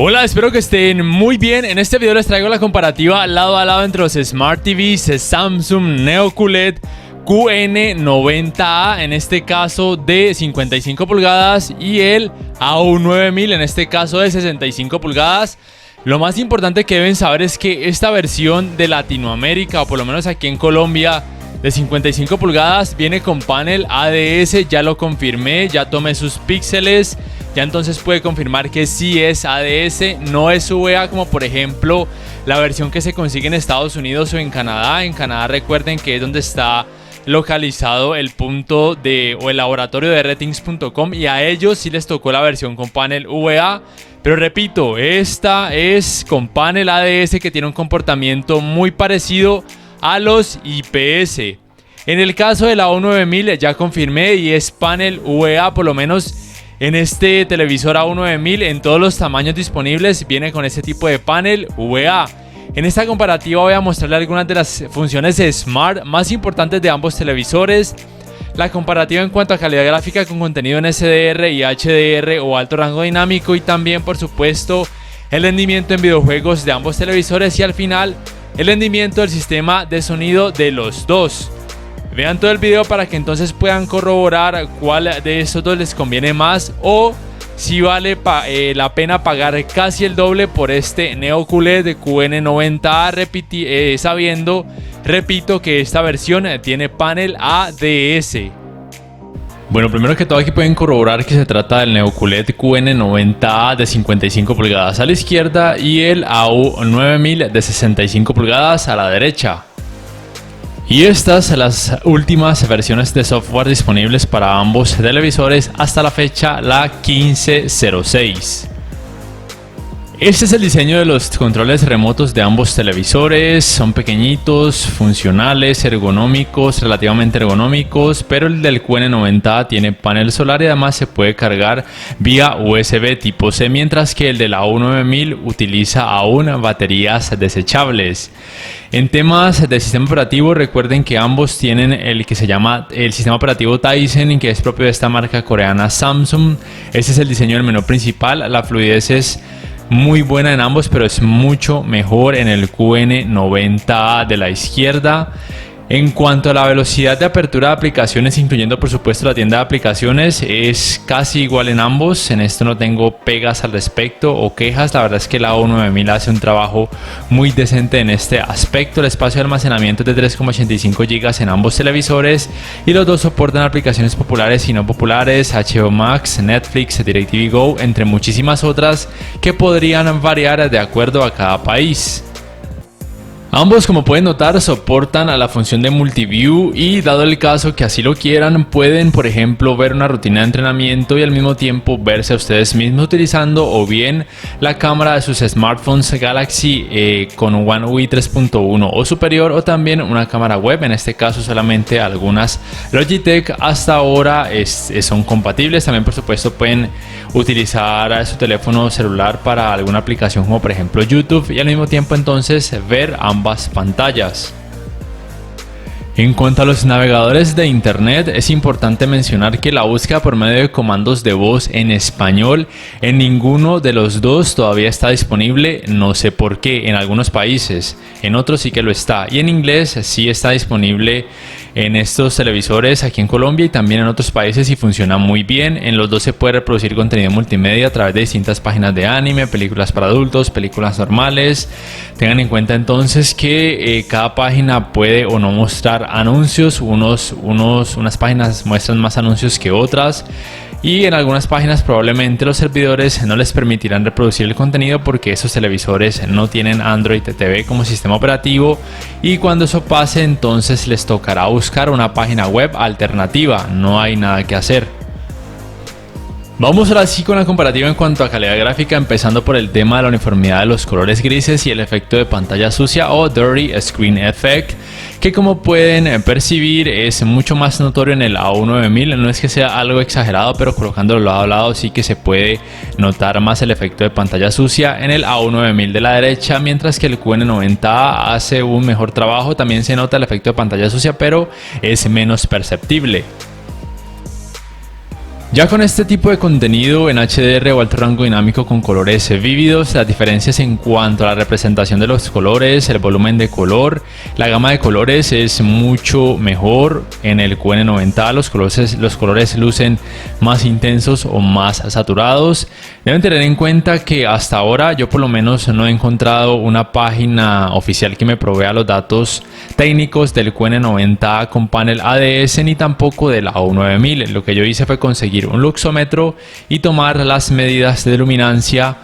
Hola, espero que estén muy bien. En este video les traigo la comparativa lado a lado entre los Smart TVs Samsung Neo QLED QN90A, en este caso de 55 pulgadas, y el AU9000, en este caso de 65 pulgadas. Lo más importante que deben saber es que esta versión de Latinoamérica, o por lo menos aquí en Colombia, de 55 pulgadas, viene con panel ADS. Ya lo confirmé, ya tomé sus píxeles, ya entonces puede confirmar que sí es ADS, no es VA como por ejemplo la versión que se consigue en Estados Unidos o en Canadá. En Canadá recuerden que es donde está localizado el punto o el laboratorio de Ratings.com, y a ellos sí les tocó la versión con panel VA. Pero repito, esta es con panel ADS, que tiene un comportamiento muy parecido a los IPS. En el caso de la AU9000 ya confirmé y es panel VA, por lo menos en este televisor AU9000 en todos los tamaños disponibles viene con este tipo de panel VA. En esta comparativa voy a mostrarle algunas de las funciones de Smart más importantes de ambos televisores, la comparativa en cuanto a calidad gráfica con contenido en SDR y HDR o alto rango dinámico, y también por supuesto el rendimiento en videojuegos de ambos televisores, y al final el rendimiento del sistema de sonido de los dos. Vean todo el video para que entonces puedan corroborar cuál de estos dos les conviene más, o si vale la pena pagar casi el doble por este Neo QLED de QN90A, sabiendo, repito, que esta versión tiene panel ADS. Bueno, primero que todo aquí pueden corroborar que se trata del Neo QLED QN90A de 55 pulgadas a la izquierda y el AU9000 de 65 pulgadas a la derecha. Y estas son las últimas versiones de software disponibles para ambos televisores hasta la fecha, la 1506. Este es el diseño de los controles remotos de ambos televisores. Son pequeñitos, funcionales, ergonómicos, relativamente ergonómicos, pero el del QN90 tiene panel solar y además se puede cargar vía USB tipo C, mientras que el del AU9000 utiliza aún baterías desechables. En temas de sistema operativo, recuerden que ambos tienen el que se llama el sistema operativo Tizen, que es propio de esta marca coreana Samsung. Este es el diseño del menú principal. La fluidez es muy buena en ambos, pero es mucho mejor en el QN90A de la izquierda. En cuanto a la velocidad de apertura de aplicaciones, incluyendo por supuesto la tienda de aplicaciones, es casi igual en ambos. En esto no tengo pegas al respecto o quejas. La verdad es que el AU9000 hace un trabajo muy decente en este aspecto. El espacio de almacenamiento es de 3,85 GB en ambos televisores, y los dos soportan aplicaciones populares y no populares, HBO Max, Netflix, DirecTV Go, entre muchísimas otras que podrían variar de acuerdo a cada país. Ambos, como pueden notar, soportan a la función de Multiview, y dado el caso que así lo quieran, pueden por ejemplo ver una rutina de entrenamiento y al mismo tiempo verse a ustedes mismos utilizando o bien la cámara de sus smartphones Galaxy con One UI 3.1 o superior, o también una cámara web. En este caso solamente algunas Logitech hasta ahora son compatibles. También por supuesto pueden utilizar su teléfono celular para alguna aplicación como por ejemplo YouTube, y al mismo tiempo entonces ver ambas pantallas. En cuanto a los navegadores de internet, es importante mencionar que la búsqueda por medio de comandos de voz en español en ninguno de los dos todavía está disponible. No sé por qué, en algunos países, en otros sí que lo está, y en inglés sí está disponible en estos televisores aquí en Colombia y también en otros países, y funciona muy bien. En los dos se puede reproducir contenido multimedia a través de distintas páginas de anime, películas para adultos, películas normales. Tengan en cuenta entonces que cada página puede o no mostrar anuncios. Unas páginas muestran más anuncios que otras, y en algunas páginas probablemente los servidores no les permitirán reproducir el contenido porque esos televisores no tienen Android TV como sistema operativo, y cuando eso pase entonces les tocará buscar una página web alternativa. No hay nada que hacer. Vamos ahora sí con la comparativa en cuanto a calidad gráfica, empezando por el tema de la uniformidad de los colores grises y el efecto de pantalla sucia o Dirty Screen Effect, que como pueden percibir es mucho más notorio en el AU9000. No es que sea algo exagerado, pero colocándolo lado a lado sí que se puede notar más el efecto de pantalla sucia en el AU9000 de la derecha, mientras que el QN90A hace un mejor trabajo. También se nota el efecto de pantalla sucia, pero es menos perceptible. Ya con este tipo de contenido en HDR o alto rango dinámico con colores vívidos, las diferencias en cuanto a la representación de los colores, el volumen de color, la gama de colores es mucho mejor en el QN90. Los colores lucen más intensos o más saturados. Deben tener en cuenta que hasta ahora yo por lo menos no he encontrado una página oficial que me provea los datos técnicos del QN90 con panel ADS ni tampoco del AU9000. Lo que yo hice fue conseguir un luxómetro y tomar las medidas de luminancia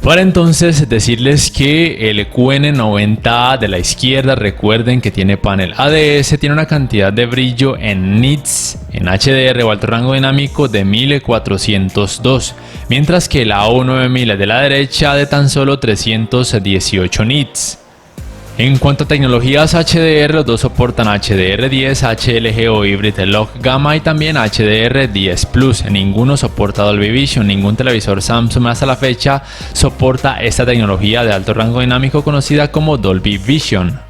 para entonces decirles que el QN90 de la izquierda, recuerden que tiene panel ADS, tiene una cantidad de brillo en nits, en HDR o alto rango dinámico de 1402, mientras que el AU9000 de la derecha de tan solo 318 nits. En cuanto a tecnologías HDR, los dos soportan HDR10, HLG o Hybrid Log Gamma y también HDR10 Plus. Ninguno soporta Dolby Vision, ningún televisor Samsung hasta la fecha soporta esta tecnología de alto rango dinámico conocida como Dolby Vision.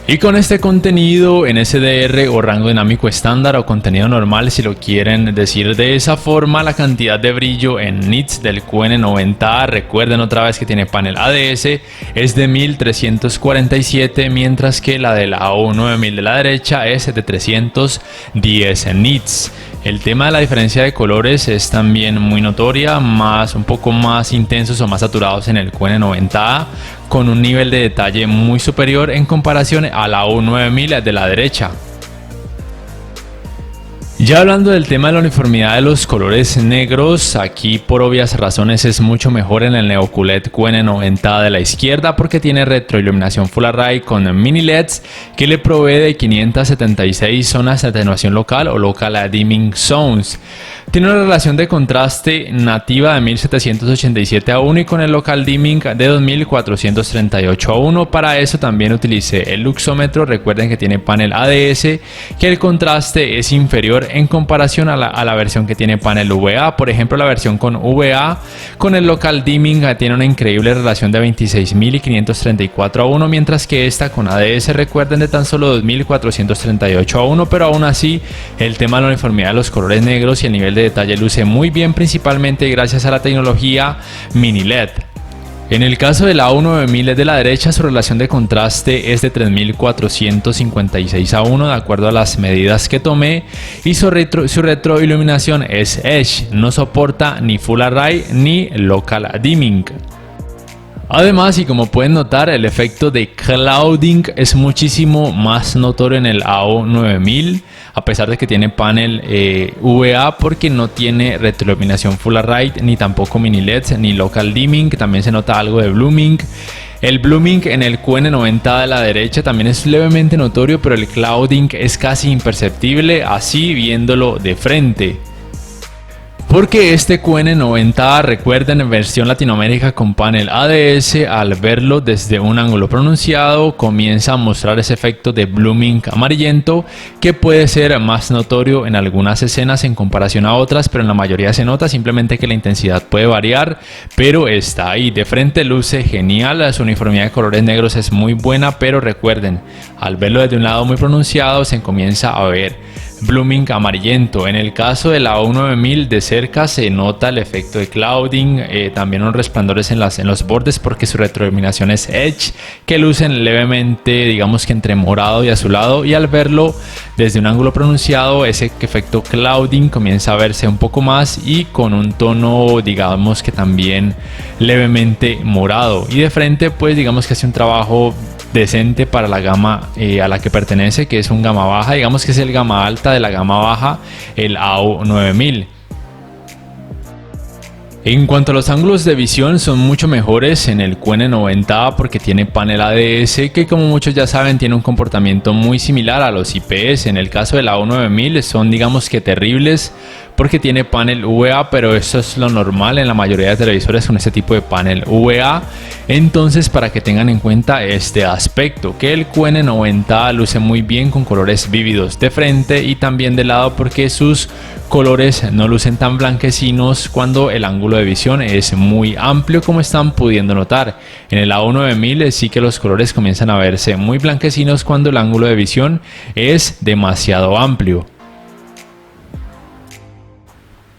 Y con este contenido en SDR o rango dinámico estándar o contenido normal, si lo quieren decir de esa forma, la cantidad de brillo en nits del QN90, recuerden otra vez que tiene panel ADS, es de 1347, mientras que la de la AU9000 de la derecha es de 310 nits. El tema de la diferencia de colores es también muy notoria, un poco más intensos o más saturados en el QN90A, con un nivel de detalle muy superior en comparación a la AU9000 de la derecha. Ya hablando del tema de la uniformidad de los colores negros, aquí por obvias razones es mucho mejor en el Neo QLED QN90 de la izquierda porque tiene retroiluminación Full Array con mini LEDs que le provee de 576 zonas de atenuación local o Local Dimming Zones. Tiene una relación de contraste nativa de 1787:1 y con el Local Dimming de 2438:1. Para eso también utilicé el luxómetro. Recuerden que tiene panel ADS, que el contraste es inferior en comparación a la versión que tiene panel VA. Por ejemplo, la versión con VA con el Local Dimming tiene una increíble relación de 26.534:1, mientras que esta con ADS, recuerden, de tan solo 2.438:1, pero aún así el tema de la uniformidad de los colores negros y el nivel de detalle luce muy bien, principalmente gracias a la tecnología mini LED. En el caso de la AU9000 de la derecha, su relación de contraste es de 3456:1 de acuerdo a las medidas que tomé, y su retroiluminación es Edge, no soporta ni Full Array ni Local Dimming. Además, y como pueden notar, el efecto de clouding es muchísimo más notorio en el AU9000, a pesar de que tiene panel VA, porque no tiene retroiluminación Full Array, ni tampoco mini LEDs, ni Local Dimming. También se nota algo de blooming. El blooming en el QN90 de la derecha también es levemente notorio, pero el clouding es casi imperceptible, así viéndolo de frente. Porque este QN90, recuerden, en versión Latinoamérica con panel ADS, al verlo desde un ángulo pronunciado comienza a mostrar ese efecto de blooming amarillento que puede ser más notorio en algunas escenas en comparación a otras, pero en la mayoría se nota simplemente que la intensidad puede variar, pero está ahí. De frente luce genial, su uniformidad de colores negros es muy buena, pero recuerden, al verlo desde un lado muy pronunciado se comienza a ver blooming amarillento. En el caso de la AU9000 de cerca se nota el efecto de clouding, también unos resplandores en los bordes porque su retroiluminación es Edge, que lucen levemente, digamos que entre morado y azulado, y al verlo desde un ángulo pronunciado ese efecto clouding comienza a verse un poco más y con un tono, digamos que también levemente morado, y de frente pues digamos que hace un trabajo decente para la gama a la que pertenece, que es un gama baja, digamos que es el gama alta de la gama baja, el AU9000. En cuanto a los ángulos de visión, son mucho mejores en el QN90 porque tiene panel ADS, que como muchos ya saben tiene un comportamiento muy similar a los IPS. En el caso de la AU9000 son, digamos que, terribles porque tiene panel VA, pero eso es lo normal en la mayoría de televisores con este tipo de panel VA. Entonces, para que tengan en cuenta este aspecto, que el QN90 luce muy bien con colores vívidos de frente y también de lado, porque sus colores no lucen tan blanquecinos cuando el ángulo de visión es muy amplio, como están pudiendo notar. En el AU9000 sí que los colores comienzan a verse muy blanquecinos cuando el ángulo de visión es demasiado amplio.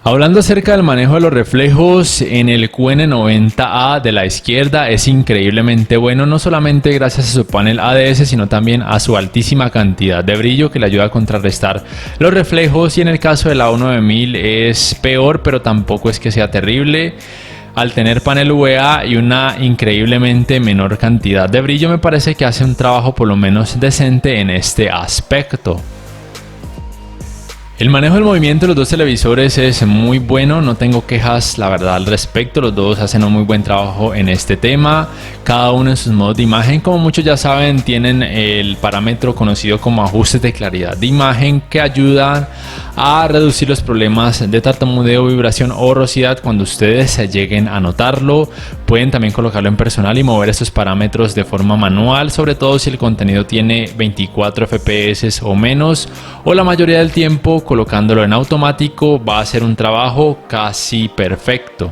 Hablando acerca del manejo de los reflejos, en el QN90A de la izquierda es increíblemente bueno, no solamente gracias a su panel ADS, sino también a su altísima cantidad de brillo que le ayuda a contrarrestar los reflejos, y en el caso del A9000 es peor, pero tampoco es que sea terrible. Al tener panel UVA y una increíblemente menor cantidad de brillo, me parece que hace un trabajo por lo menos decente en este aspecto. El manejo del movimiento de los dos televisores es muy bueno, no tengo quejas la verdad al respecto, los dos hacen un muy buen trabajo en este tema, cada uno en sus modos de imagen. Como muchos ya saben, tienen el parámetro conocido como ajustes de claridad de imagen, que ayudan a reducir los problemas de tartamudeo, vibración o borrosidad cuando ustedes lleguen a notarlo. Pueden también colocarlo en personal y mover estos parámetros de forma manual, sobre todo si el contenido tiene 24 FPS o menos, o la mayoría del tiempo colocándolo en automático va a ser un trabajo casi perfecto.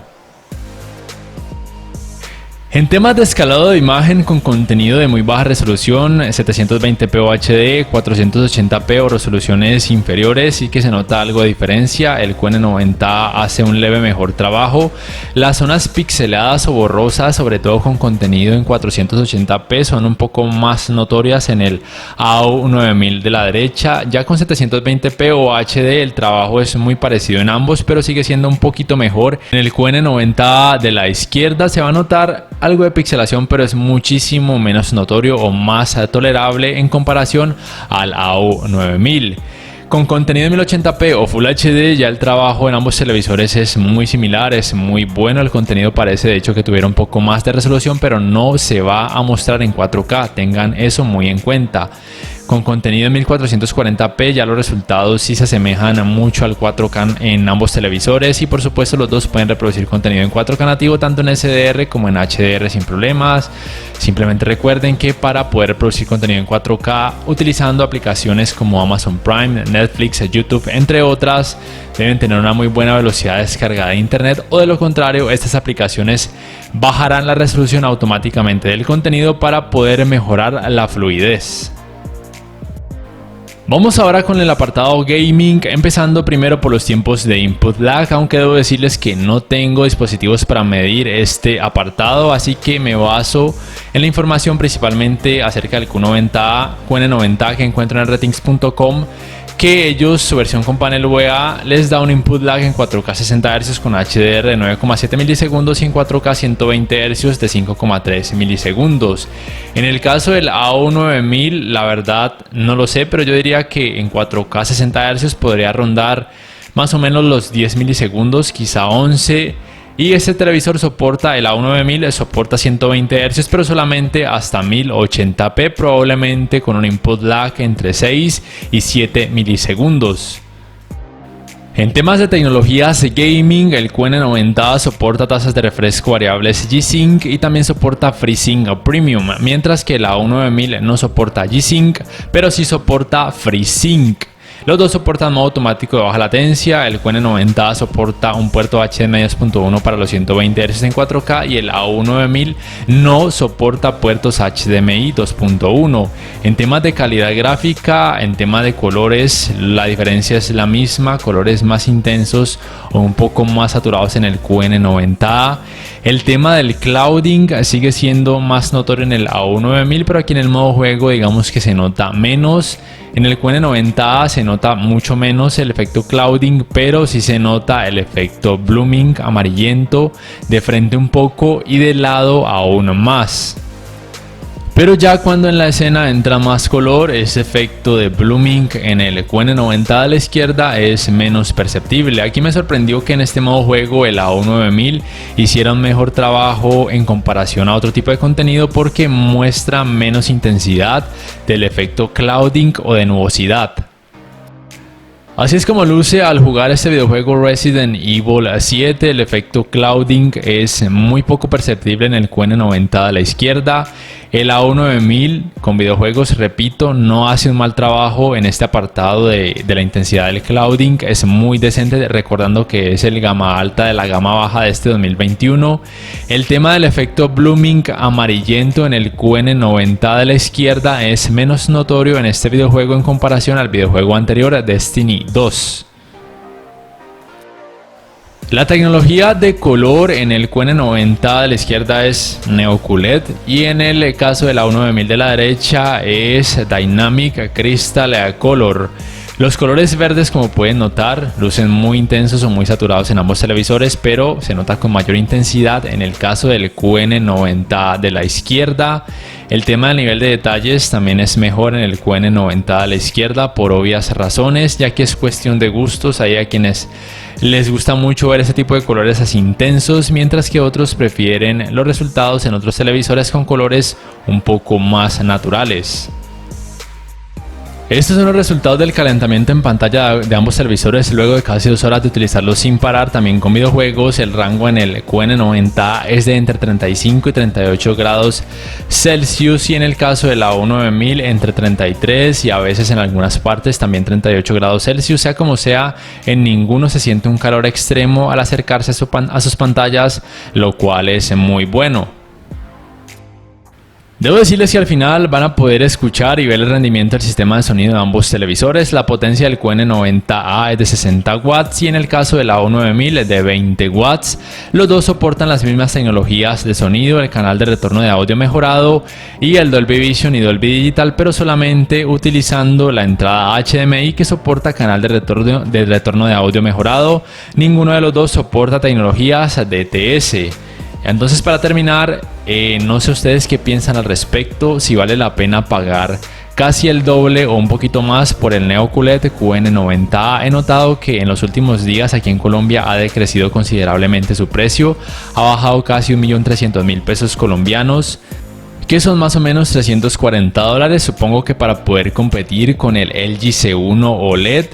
En temas de escalado de imagen con contenido de muy baja resolución, 720p o HD, 480p o resoluciones inferiores, y que se nota algo de diferencia, el QN90 hace un leve mejor trabajo. Las zonas pixeladas o borrosas, sobre todo con contenido en 480p, son un poco más notorias en el AU9000 de la derecha. Ya con 720p o HD el trabajo es muy parecido en ambos, pero sigue siendo un poquito mejor. En el QN90 de la izquierda se va a notar algo de pixelación, pero es muchísimo menos notorio o más tolerable en comparación al AU9000. Con contenido en 1080p o Full HD, ya el trabajo en ambos televisores es muy similar, es muy bueno. El contenido parece de hecho que tuviera un poco más de resolución, pero no se va a mostrar en 4K, tengan eso muy en cuenta. Con contenido en 1440p ya los resultados sí se asemejan mucho al 4K en ambos televisores, y por supuesto los dos pueden reproducir contenido en 4K nativo tanto en SDR como en HDR sin problemas. Simplemente recuerden que para poder reproducir contenido en 4K utilizando aplicaciones como Amazon Prime, Netflix, YouTube, entre otras, deben tener una muy buena velocidad de descarga de internet, o de lo contrario estas aplicaciones bajarán la resolución automáticamente del contenido para poder mejorar la fluidez. Vamos ahora con el apartado gaming, empezando primero por los tiempos de input lag, aunque debo decirles que no tengo dispositivos para medir este apartado, así que me baso en la información principalmente acerca del QN90 que encuentro en ratings.com, que ellos, su versión con panel UVA, les da un input lag en 4K 60 Hz con HDR de 9,7 milisegundos y en 4K 120 Hz de 5,3 milisegundos. En el caso del AU9000, la verdad no lo sé, pero yo diría que en 4K 60 Hz podría rondar más o menos los 10 milisegundos, quizá 11. Y este televisor soporta, el A9000 soporta 120 Hz, pero solamente hasta 1080p, probablemente con un input lag entre 6 y 7 milisegundos. En temas de tecnologías gaming, el QN90 soporta tasas de refresco variables G-Sync y también soporta FreeSync Premium, mientras que el A9000 no soporta G-Sync, pero sí soporta FreeSync. Los dos soportan modo automático de baja latencia. El QN90 soporta un puerto HDMI 2.1 para los 120 Hz en 4K y el AU9000 no soporta puertos HDMI 2.1. En temas de calidad gráfica, en temas de colores, la diferencia es la misma, colores más intensos o un poco más saturados en el QN90. El tema del clouding sigue siendo más notorio en el AU9000, pero aquí en el modo juego digamos que se nota menos. En el QN90 se nota mucho menos el efecto clouding, pero sí se nota el efecto blooming amarillento de frente un poco y de lado aún más. Pero ya cuando en la escena entra más color, ese efecto de blooming en el QN90 de la izquierda es menos perceptible. Aquí me sorprendió que en este modo juego el AU9000 hiciera un mejor trabajo en comparación a otro tipo de contenido, porque muestra menos intensidad del efecto clouding o de nubosidad. Así es como luce al jugar este videojuego Resident Evil 7. El efecto clouding es muy poco perceptible en el QN90 de la izquierda. El A9000 con videojuegos, repito, no hace un mal trabajo en este apartado de la intensidad del clouding. Es muy decente, recordando que es el gama alta de la gama baja de este 2021. El tema del efecto blooming amarillento en el QN90 de la izquierda es menos notorio en este videojuego en comparación al videojuego anterior, Destiny 2. La tecnología de color en el QN90 de la izquierda es NeoQLED y en el caso de la A9000 de la derecha es Dynamic Crystal Color. Los colores verdes, como pueden notar, lucen muy intensos o muy saturados en ambos televisores, pero se nota con mayor intensidad en el caso del QN90 de la izquierda. El tema del nivel de detalles también es mejor en el QN90 de la izquierda por obvias razones, ya que es cuestión de gustos. Hay a quienes les gusta mucho ver ese tipo de colores así intensos, mientras que otros prefieren los resultados en otros televisores con colores un poco más naturales. Estos son los resultados del calentamiento en pantalla de ambos televisores luego de casi 2 horas de utilizarlos sin parar, también con videojuegos. El rango en el QN90 es de entre 35 y 38 grados Celsius y en el caso de la A9000 entre 33 y a veces en algunas partes también 38 grados Celsius. Sea como sea, en ninguno se siente un calor extremo al acercarse a sus pantallas, lo cual es muy bueno. Debo decirles que al final van a poder escuchar y ver el rendimiento del sistema de sonido de ambos televisores. La potencia del QN90A es de 60 watts y en el caso de la A9000 es de 20 watts. Los dos soportan las mismas tecnologías de sonido, el canal de retorno de audio mejorado y el Dolby Vision y Dolby Digital, pero solamente utilizando la entrada HDMI que soporta canal de retorno de audio mejorado. Ninguno de los dos soporta tecnologías DTS. Entonces, para terminar, no sé ustedes qué piensan al respecto, si vale la pena pagar casi el doble o un poquito más por el NeoQLED QN90A. He notado que en los últimos días aquí en Colombia ha decrecido considerablemente su precio, ha bajado casi 1.300.000 pesos colombianos, que son más o menos $340, supongo que para poder competir con el LG C1 OLED.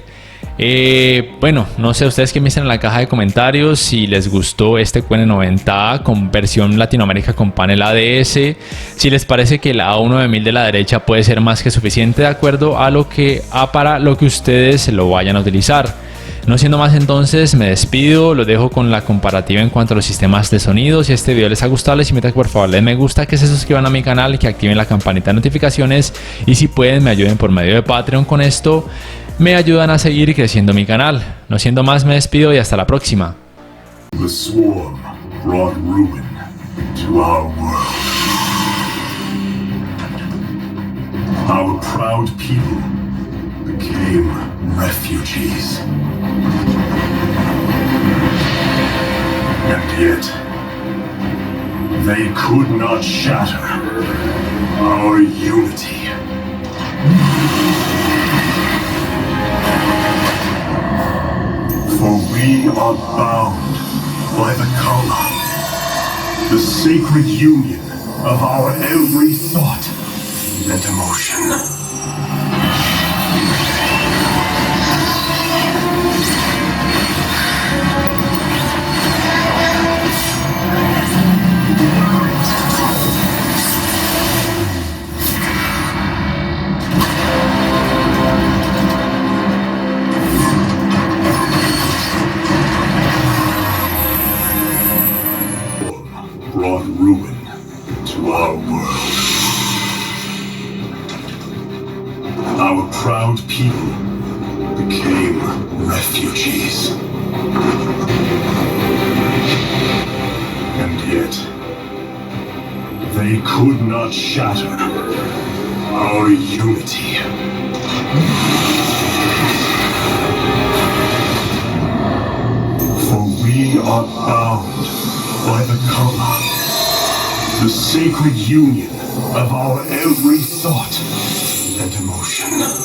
Bueno, no sé ustedes qué me dicen en la caja de comentarios, si les gustó este QN90A con versión Latinoamérica con panel ADS, si les parece que la A9000 de la derecha puede ser más que suficiente de acuerdo para lo que ustedes lo vayan a utilizar. No siendo más, entonces me despido, los dejo con la comparativa en cuanto a los sistemas de sonido. Si este video les ha gustado, les invito a que por favor les me gusta, que se suscriban a mi canal, que activen la campanita de notificaciones y si pueden me ayuden por medio de Patreon. Con esto me ayudan a seguir creciendo mi canal. No siendo más, me despido y hasta la próxima. The swarm brought ruin to our world. Our proud people became refugees. And yet, they could not shatter our unity. For we are bound by the Kala, the sacred union of our every thought and emotion. Brought ruin to our world. Our proud people became refugees. And yet, they could not shatter our unity. For we are bound by the Kala, the sacred union of our every thought and emotion.